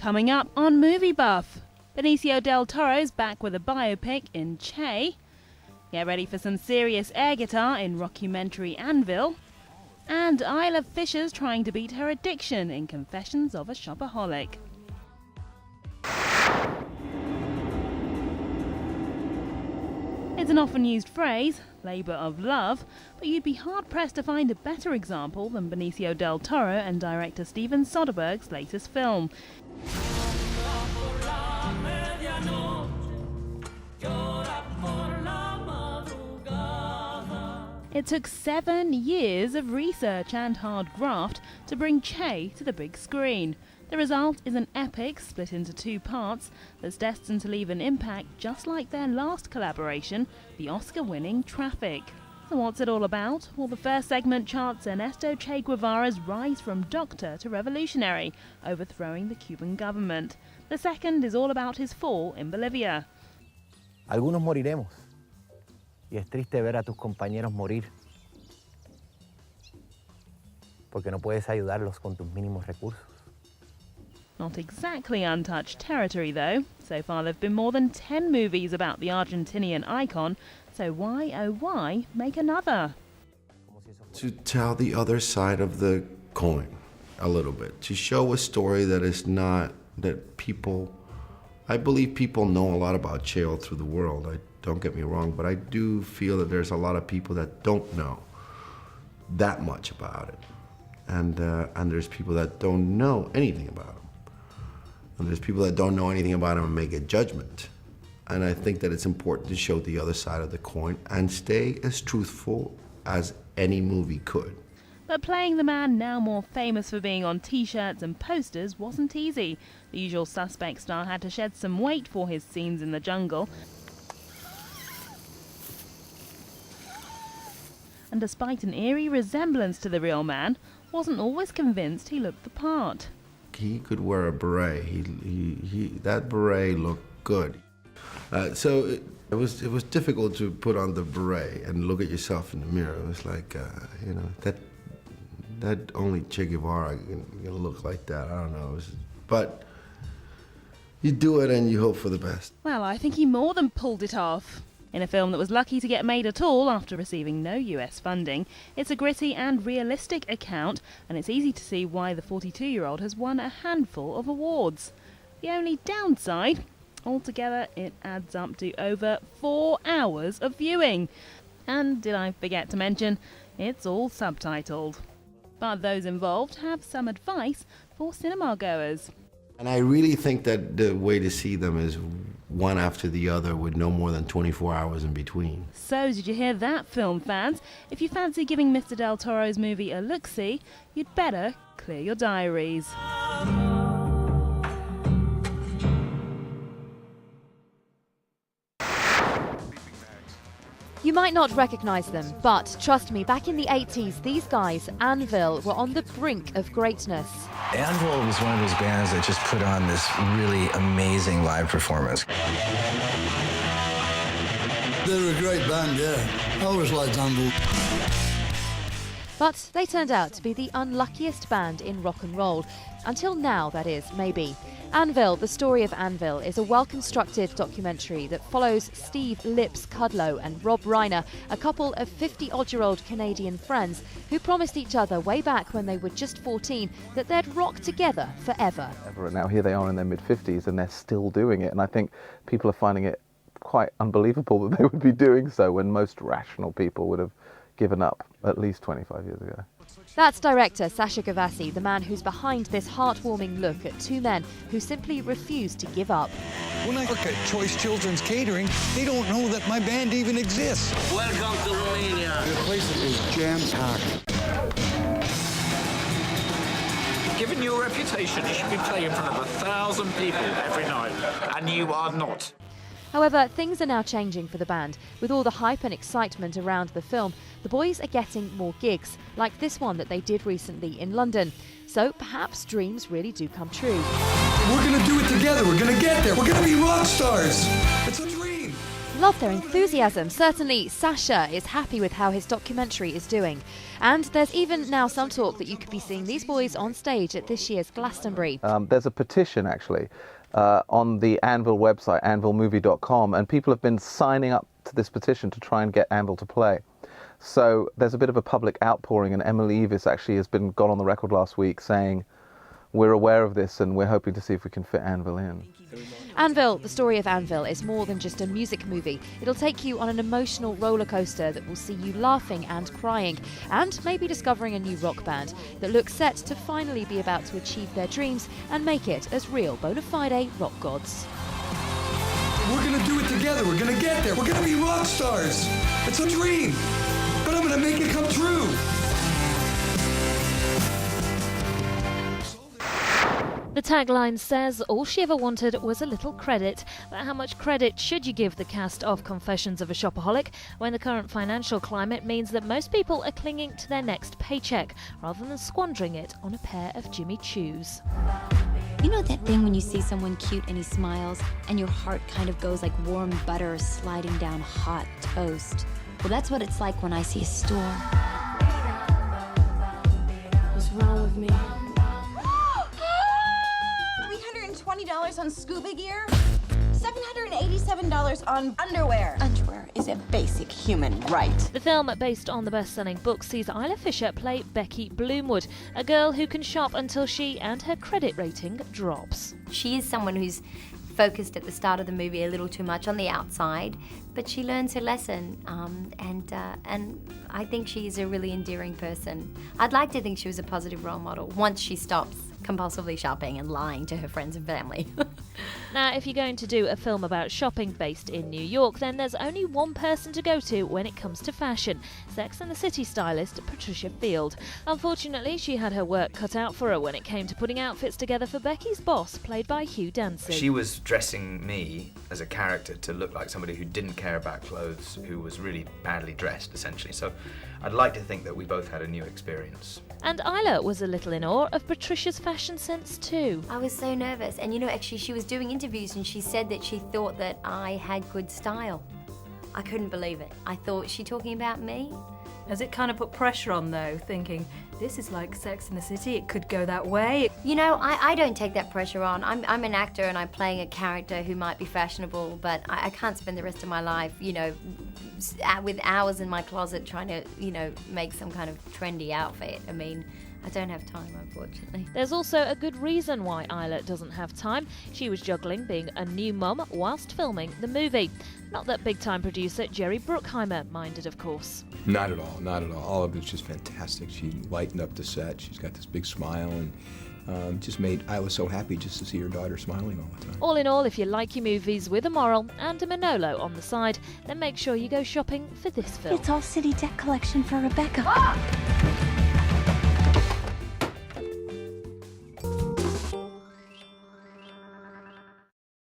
Coming up on MovieBuff, Benicio Del Toro's back with a biopic in Che. Get ready for some serious air guitar in rockumentary Anvil. And Isla Fisher's trying to beat her addiction in Confessions of a Shopaholic. It's an often used phrase, labour of love, but you'd be hard-pressed to find a better example than Benicio Del Toro and director Steven Soderbergh's latest film. It took 7 years of research and hard graft to bring Che to the big screen. The result is an epic split into 2 parts that's destined to leave an impact just like their last collaboration, the Oscar-winning Traffic. So what's it all about? Well, the first segment charts Ernesto Che Guevara's rise from doctor to revolutionary, overthrowing the Cuban government. The second is all about his fall in Bolivia. Algunos moriremos. Y es triste ver a tus compañeros morir. Porque no puedes ayudarlos con tus mínimos recursos. Not exactly untouched territory, though. So far there have been more than 10 movies about the Argentinian icon, so why, oh why, make another? To tell the other side of the coin a little bit. To show a story that is not, that people, I believe people know a lot about Che all through the world. Don't get me wrong, but I do feel that there's a lot of people that don't know that much about it. And there's people that don't know anything about him. And there's people that don't know anything about him and make a judgment. And I think that it's important to show the other side of the coin and stay as truthful as any movie could. But playing the man now more famous for being on t-shirts and posters wasn't easy. The usual suspect star had to shed some weight for his scenes in the jungle. And despite an eerie resemblance to the real man, wasn't always convinced he looked the part. He could wear a beret. That beret looked good. So it was difficult to put on the beret and look at yourself in the mirror. It was like, you know, that only Che Guevara can look like that. I don't know. But you do it and you hope for the best. Well, I think he more than pulled it off. In a film that was lucky to get made at all after receiving no US funding, it's a gritty and realistic account, and it's easy to see why the 42-year-old has won a handful of awards. The only downside? Altogether, it adds up to over 4 hours of viewing. And did I forget to mention, it's all subtitled. But those involved have some advice for cinema goers. And I really think that the way to see them is one after the other with no more than 24 hours in between. So did you hear that, film fans? If you fancy giving Mr. Del Toro's movie a look-see, you'd better clear your diaries. You might not recognise them, but trust me, back in the 80s, these guys, Anvil, were on the brink of greatness. Anvil was one of those bands that just put on this really amazing live performance. They're a great band, yeah. I always liked Anvil. But they turned out to be the unluckiest band in rock and roll. Until now, that is, maybe. Anvil, the story of Anvil, is a well-constructed documentary that follows Steve Lips Kudlow and Rob Reiner, a couple of 50-odd-year-old Canadian friends who promised each other way back when they were just 14 that they'd rock together forever. And now here they are in their mid-50s and they're still doing it, and I think people are finding it quite unbelievable that they would be doing so when most rational people would have given up at least 25 years ago. That's director Sacha, the man who's behind this heartwarming look at 2 men who simply refuse to give up. When I look at Choice Children's Catering, they don't know that my band even exists. Welcome to Romania. The place is jam-packed. Given your reputation, you should be playing in front of 1,000 people every night, and you are not. However, things are now changing for the band. With all the hype and excitement around the film, the boys are getting more gigs, like this one that they did recently in London. So perhaps dreams really do come true. We're gonna do it together. We're gonna get there. We're gonna be rock stars. It's a dream. love their enthusiasm. Certainly, Sacha is happy with how his documentary is doing. And there's even now some talk that you could be seeing these boys on stage at this year's Glastonbury. There's a petition, actually, on the Anvil website, anvilmovie.com, and people have been signing up to this petition to try and get Anvil to play. So there's a bit of a public outpouring, and Emily Evis actually has gone on the record last week saying, we're aware of this and we're hoping to see if we can fit Anvil in. Anvil, the story of Anvil, is more than just a music movie. It'll take you on an emotional roller coaster that will see you laughing and crying, and maybe discovering a new rock band that looks set to finally be about to achieve their dreams and make it as real bona fide rock gods. We're gonna do it together. We're gonna get there. We're gonna be rock stars. It's a dream, but I'm gonna make it come true. The tagline says all she ever wanted was a little credit, but how much credit should you give the cast of Confessions of a Shopaholic when the current financial climate means that most people are clinging to their next paycheck rather than squandering it on a pair of Jimmy Choos? You know that thing when you see someone cute and he smiles and your heart kind of goes like warm butter sliding down hot toast? Well, that's what it's like when I see a store. What's wrong with me? $320 on scuba gear? $787 on underwear. Underwear is a basic human right. The film, based on the best-selling book, sees Isla Fisher play Becky Bloomwood, a girl who can shop until she and her credit rating drops. She is someone who's focused at the start of the movie a little too much on the outside, but she learns her lesson, and I think she's a really endearing person. I'd like to think she was a positive role model once she stops compulsively shopping and lying to her friends and family. Now, if you're going to do a film about shopping based in New York, then there's only one person to go to when it comes to fashion: Sex and the City stylist Patricia Field. Unfortunately, she had her work cut out for her when it came to putting outfits together for Becky's boss, played by Hugh Dancy. She was dressing me as a character to look like somebody who didn't care about clothes, who was really badly dressed, essentially. So I'd like to think that we both had a new experience. And Isla was a little in awe of Patricia's fashion sense too. I was so nervous, and actually she was doing interviews and she said that she thought that I had good style. I couldn't believe it. I thought, is she talking about me? Has it kind of put pressure on though, thinking, this is like Sex and the City, it could go that way? I don't take that pressure on. I'm an actor and I'm playing a character who might be fashionable, but I can't spend the rest of my life, with hours in my closet trying to, make some kind of trendy outfit. I mean, I don't have time, unfortunately. There's also a good reason why Isla doesn't have time. She was juggling being a new mum whilst filming the movie. Not that big-time producer Jerry Bruckheimer minded, of course. Not at all, not at all. All of it's just fantastic. She lightened up the set. She's got this big smile and just made Isla so happy just to see her daughter smiling all the time. All in all, if you like your movies with a moral and a Manolo on the side, then make sure you go shopping for this film. It's all City Deck collection for Rebecca.